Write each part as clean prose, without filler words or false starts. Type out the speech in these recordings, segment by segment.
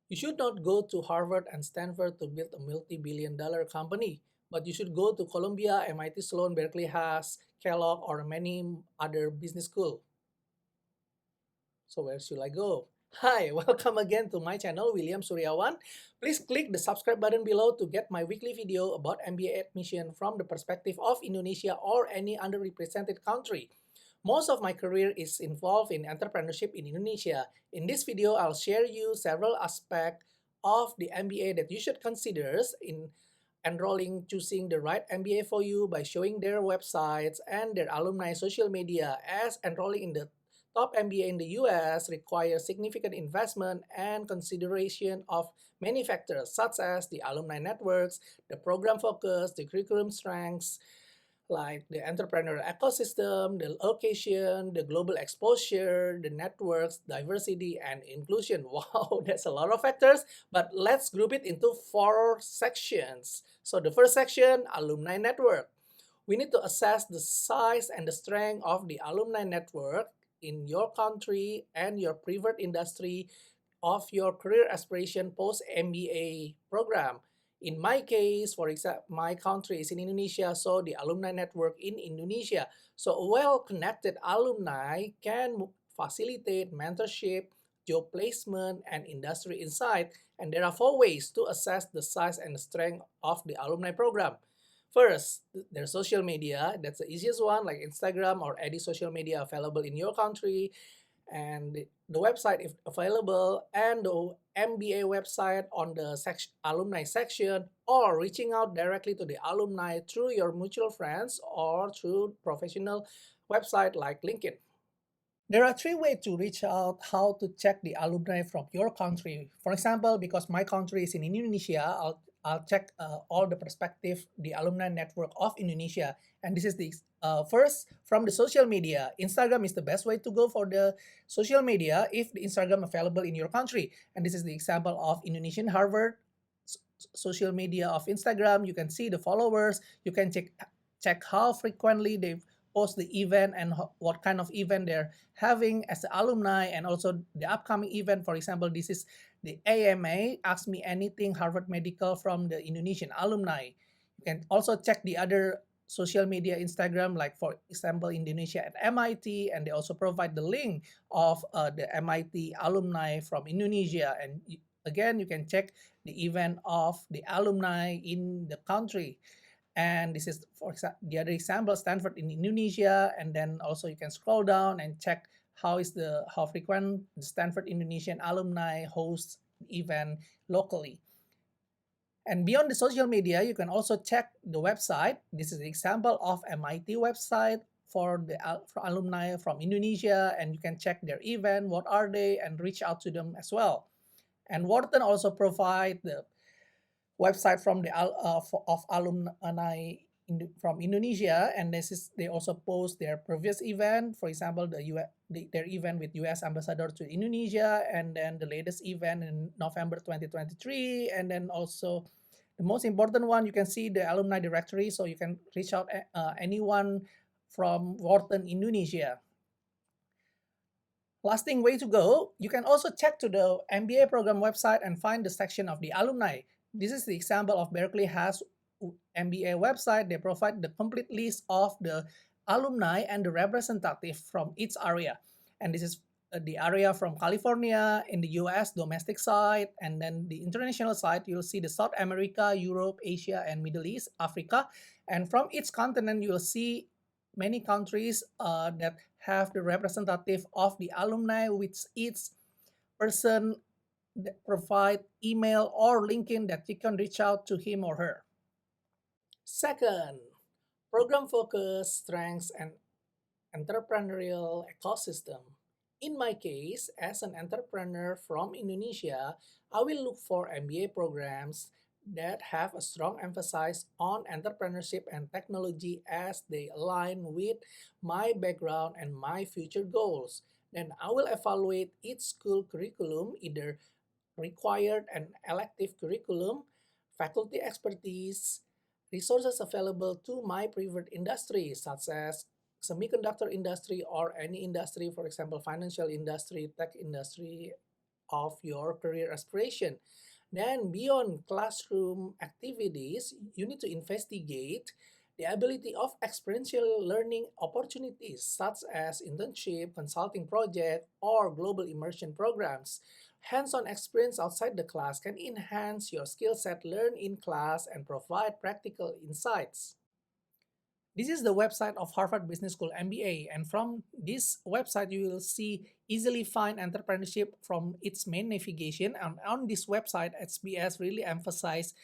You should not go to Harvard and Stanford to build a multi-billion-dollar company, but you should go to Columbia, MIT, Sloan, Berkeley, Haas, Kellogg, or many other business schools. So where should I go? Hi, welcome again to my channel, William Suryawan. Please click the subscribe button below to get my weekly video about MBA admission from the perspective of Indonesia or any underrepresented country. Most of my career is involved in entrepreneurship in Indonesia. In this video, I'll share you several aspects of the MBA that you should consider in choosing the right MBA for you by showing their websites and their alumni social media, as enrolling in the top MBA in the US requires significant investment and consideration of many factors such as the alumni networks, the program focus, the curriculum strengths, like the entrepreneurial ecosystem, the location, the global exposure, the networks, diversity, and inclusion. Wow, that's a lot of factors, but let's group it into 4 sections. So the first section, alumni network. We need to assess the size and the strength of the alumni network in your country and your preferred industry of your career aspiration post MBA program. In my case, for example, my country is in Indonesia, so the alumni network in Indonesia. So a well-connected alumni can facilitate mentorship, job placement, and industry insight. And there are 4 ways to assess the size and the strength of the alumni program. First, their social media. That's the easiest one, like Instagram or any social media available in your country, and the website if available, and the MBA website on the alumni section, or reaching out directly to the alumni through your mutual friends or through professional website like LinkedIn. There are 3 ways to reach out how to check the alumni from your country. For example, because my country is in Indonesia, I'll check all the perspective, the alumni network of Indonesia. And this is the first from the social media. Instagram is the best way to go for the social media if the Instagram available in your country. And this is the example of Indonesian Harvard social media of Instagram. You can see the followers. You can check how frequently they post the event and what kind of event they're having as the alumni, and also the upcoming event. For example, this is the AMA, Ask Me Anything Harvard Medical from the Indonesian alumni. You can also check the other social media Instagram, like for example Indonesia at MIT, and they also provide the link of the MIT alumni from Indonesia. And again, you can check the event of the alumni in the country. And this is for the other example, Stanford in Indonesia. And then also you can scroll down and check how frequent the Stanford Indonesian alumni hosts event locally. And beyond the social media, you can also check the website. This is an example of MIT website for alumni from Indonesia, and you can check their event, what are they, and reach out to them as well. And Wharton also provide the website from of alumni from Indonesia, and they also post their previous event. For example, their event with U.S. ambassador to Indonesia, and then the latest event in November 2023, and then also the most important one, you can see the alumni directory, so you can reach out anyone from Wharton, Indonesia. Lasting way to go, you can also check to the MBA program website and find the section of the alumni. This is the example of Berkeley Haas MBA website. They provide the complete list of the alumni and the representative from each area. And this is the area from California in the US domestic side, and then the international side, you'll see the South America, Europe, Asia, and Middle East, Africa. And from each continent, you'll see many countries that have the representative of the alumni, which each person that provide email or LinkedIn that you can reach out to him or her. Second, program focus, strengths, and entrepreneurial ecosystem. In my case, as an entrepreneur from Indonesia, I will look for MBA programs that have a strong emphasis on entrepreneurship and technology as they align with my background and my future goals. Then I will evaluate each school curriculum, either required and elective curriculum, faculty expertise, resources available to my preferred industry, such as semiconductor industry or any industry, for example, financial industry, tech industry, of your career aspiration. Then, beyond classroom activities, you need to investigate the ability of experiential learning opportunities such as internship, consulting project, or global immersion programs. Hands-on experience outside the class can enhance your skill set learned in class and provide practical insights. This is the website of Harvard Business School MBA, and from this website, you will see easily find entrepreneurship from its main navigation. And on this website, HBS really emphasize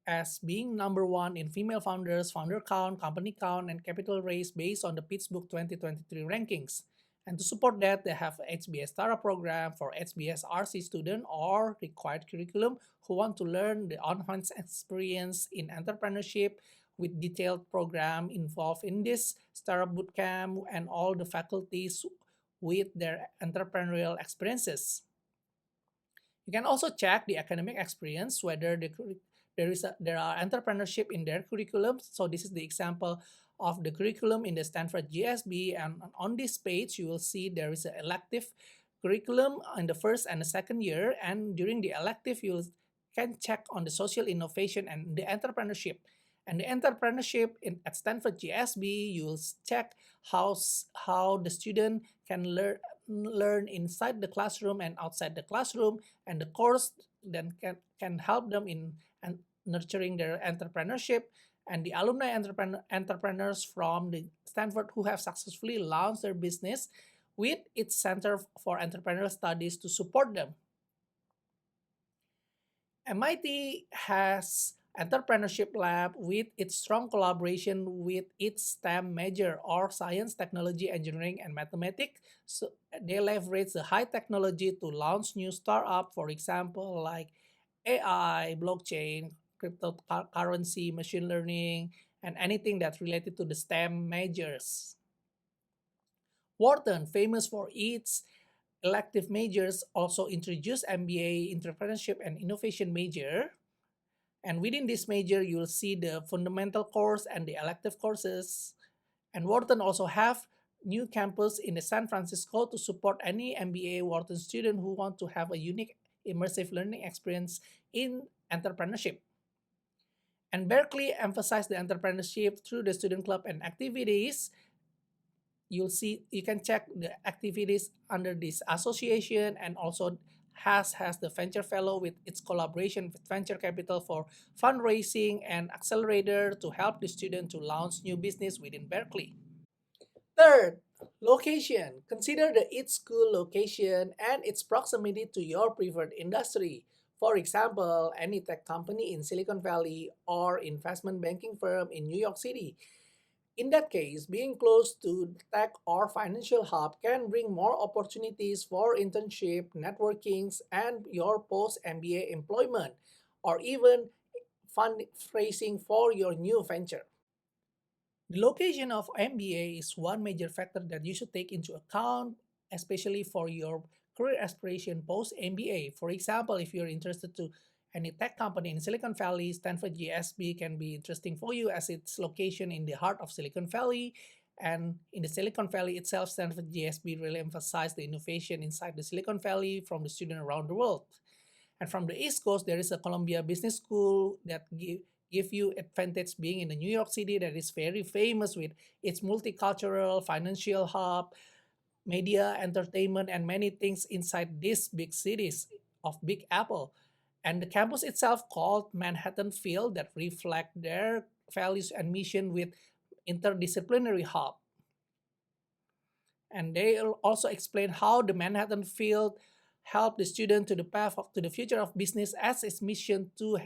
as being number one in female founders, founder count, company count, and capital raise based on the Pittsburgh 2023 rankings. And to support that, they have HBS Startup program for HBS RC student or required curriculum who want to learn the on-hands experience in entrepreneurship with detailed program involved in this startup bootcamp and all the faculties with their entrepreneurial experiences. You can also check the academic experience, whether there are entrepreneurship in their curriculum. So this is the example of the curriculum in the Stanford GSB, and on this page you will see there is an elective curriculum in the first and the second year, and during the elective you can check on the social innovation and the entrepreneurship. And the entrepreneurship at Stanford GSB, you'll check how the student can learn inside the classroom and outside the classroom, and the course then can help them in nurturing their entrepreneurship. And the alumni entrepreneurs from the Stanford who have successfully launched their business with its Center for Entrepreneurial Studies to support them. MIT has entrepreneurship lab with its strong collaboration with its STEM major or science, technology, engineering, and mathematics. So they leverage the high technology to launch new startup, for example, like AI, blockchain, cryptocurrency, machine learning, and anything that's related to the STEM majors. Wharton, famous for its elective majors, also introduced MBA, entrepreneurship, and innovation major. And within this major, you'll see the fundamental course and the elective courses. And Wharton also have new campus in the San Francisco to support any MBA Wharton student who want to have a unique immersive learning experience in entrepreneurship. And Berkeley emphasized the entrepreneurship through the student club and activities. You can check the activities under this association, and also Haas has the venture fellow with its collaboration with venture capital for fundraising and accelerator to help the student to launch new business within Berkeley. Third, location. Consider the each school location and its proximity to your preferred industry. For example, any tech company in Silicon Valley or investment banking firm in New York City. In that case, being close to tech or financial hub can bring more opportunities for internship, networkings, and your post-MBA employment, or even fundraising for your new venture. The location of MBA is one major factor that you should take into account, especially for your career aspiration post MBA. For example, if you're interested to any tech company in Silicon Valley, Stanford GSB can be interesting for you as its location in the heart of Silicon Valley. And in the Silicon Valley itself, Stanford GSB really emphasized the innovation inside the Silicon Valley from the students around the world. And from the East Coast, there is a Columbia Business School that give you advantage being in the New York City that is very famous with its multicultural financial hub, media, entertainment, and many things inside these big cities of Big Apple. And the campus itself called Manhattan Field that reflect their values and mission with interdisciplinary hub. And they also explain how the Manhattan Field help the student to the path to the future of business as its mission to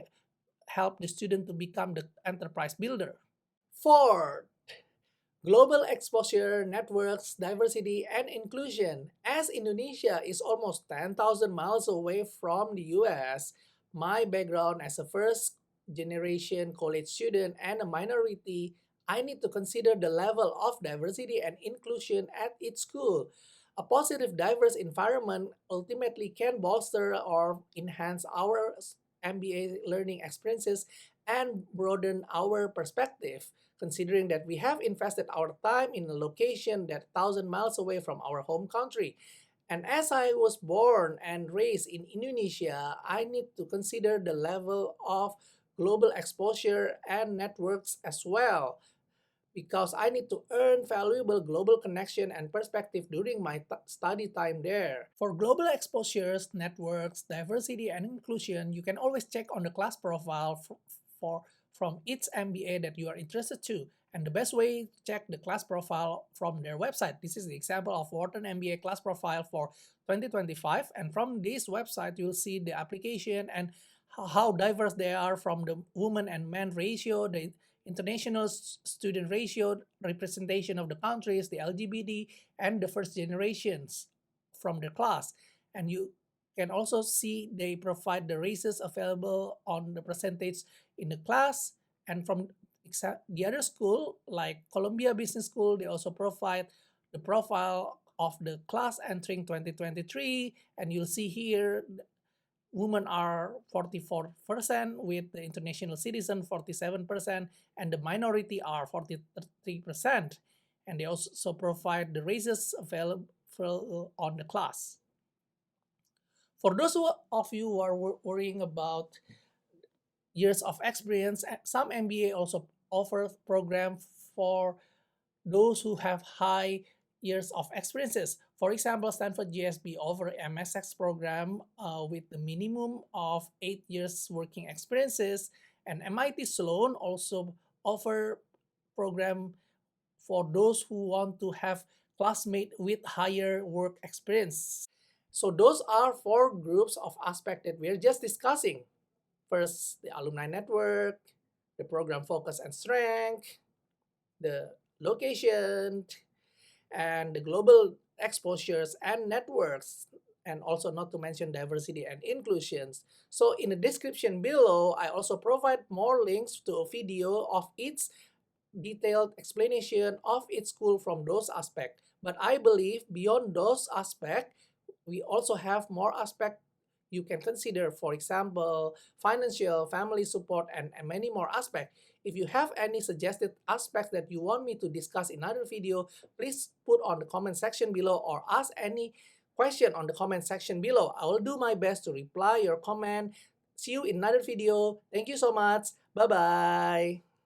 help the student to become the enterprise builder. Fourth, global exposure, networks, diversity, and inclusion. As Indonesia is almost 10,000 miles away from the US, my background as a first generation college student and a minority, I need to consider the level of diversity and inclusion at each school. A positive, diverse environment ultimately can bolster or enhance our MBA learning experiences and broaden our perspective, considering that we have invested our time in a location that 1,000 miles away from our home country. And as I was born and raised in Indonesia, I need to consider the level of global exposure and networks as well, because I need to earn valuable global connection and perspective during my study time there. For global exposures, networks, diversity, and inclusion, you can always check on the class profile for from each MBA that you are interested to. And the best way to check the class profile from their website. This is the example of Wharton MBA class profile for 2025. And from this website, you'll see the application and how diverse they are from the woman and man ratio, the international student ratio, representation of the countries, the LGBT, and the first generations from the class. And you can also see they provide the races available on the percentage in the class. And from the other school, like Columbia Business School, they also provide the profile of the class entering 2023. And you'll see here women are 44%, with the international citizen 47%, and the minority are 43%. And they also provide the races available on the class. For those of you who are worrying about years of experience, some MBA also offer program for those who have high years of experiences. For example, Stanford GSB offer a MSX program with the minimum of 8 years working experiences, and MIT Sloan also offer program for those who want to have classmates with higher work experience. So those are four groups of aspects that we're just discussing. First, the alumni network, the program focus and strength, the location, and the global exposures and networks, and also not to mention diversity and inclusions. So in the description below, I also provide more links to a video of each detailed explanation of each school from those aspects. But I believe beyond those aspects, we also have more aspects you can consider, for example, financial, family support, and many more aspects. If you have any suggested aspects that you want me to discuss in another video, please put on the comment section below or ask any question on the comment section below. I will do my best to reply your comment. See you in another video. Thank you so much. Bye-bye.